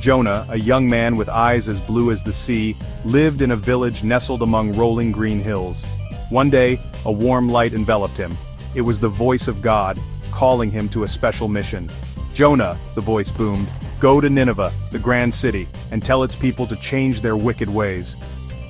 Jonnah, a young man with eyes as blue as the sea, lived in a village nestled among rolling green hills. One day, a warm light enveloped him. It was the voice of God, calling him to a special mission. "Jonnah," the voice boomed, "go to Nineveh, the grand city, and tell its people to change their wicked ways."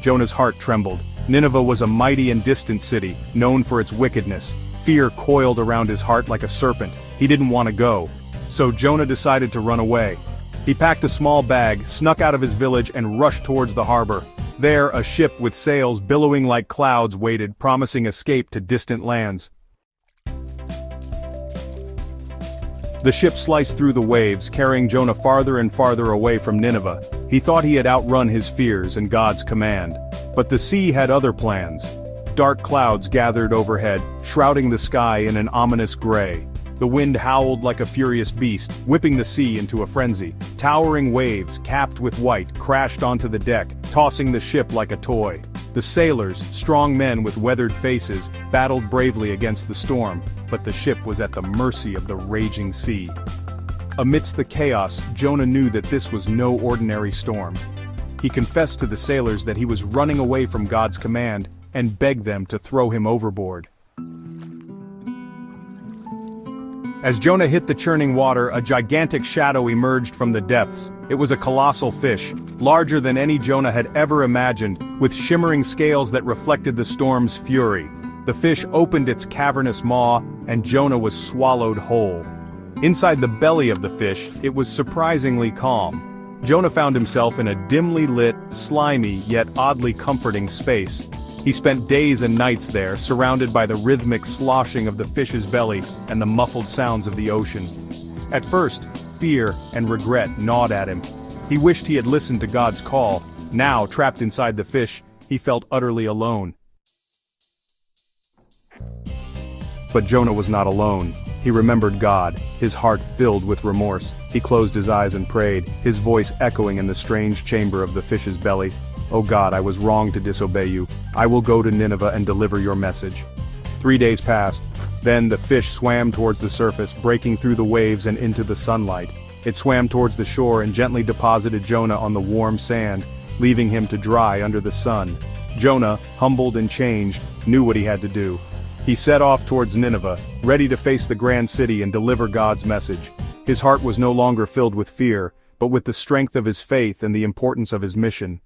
Jonah's heart trembled. Nineveh was a mighty and distant city, known for its wickedness. Fear coiled around his heart like a serpent. He didn't want to go. So Jonnah decided to run away. He packed a small bag, snuck out of his village and rushed towards the harbor. There, a ship with sails billowing like clouds waited, promising escape to distant lands. The ship sliced through the waves, carrying Jonnah farther and farther away from Nineveh. He thought he had outrun his fears and God's command. But the sea had other plans. Dark clouds gathered overhead, shrouding the sky in an ominous gray. The wind howled like a furious beast, whipping the sea into a frenzy. Towering waves, capped with white, crashed onto the deck, tossing the ship like a toy. The sailors, strong men with weathered faces, battled bravely against the storm, but the ship was at the mercy of the raging sea. Amidst the chaos, Jonnah knew that this was no ordinary storm. He confessed to the sailors that he was running away from God's command, and begged them to throw him overboard. As Jonnah hit the churning water, a gigantic shadow emerged from the depths. It was a colossal fish, larger than any Jonnah had ever imagined, with shimmering scales that reflected the storm's fury. The fish opened its cavernous maw, and Jonnah was swallowed whole. Inside the belly of the fish, it was surprisingly calm. Jonnah found himself in a dimly lit, slimy, yet oddly comforting space. He spent days and nights there, surrounded by the rhythmic sloshing of the fish's belly and the muffled sounds of the ocean. At first, fear and regret gnawed at him. He wished he had listened to God's call. Now, trapped inside the fish, he felt utterly alone. But Jonnah was not alone. He remembered God, his heart filled with remorse. He closed his eyes and prayed, his voice echoing in the strange chamber of the fish's belly. "Oh God, I was wrong to disobey you. I will go to Nineveh and deliver your message." 3 days passed. Then the fish swam towards the surface, breaking through the waves and into the sunlight. It swam towards the shore and gently deposited Jonnah on the warm sand, leaving him to dry under the sun. Jonnah, humbled and changed, knew what he had to do. He set off towards Nineveh, ready to face the grand city and deliver God's message. His heart was no longer filled with fear, but with the strength of his faith and the importance of his mission.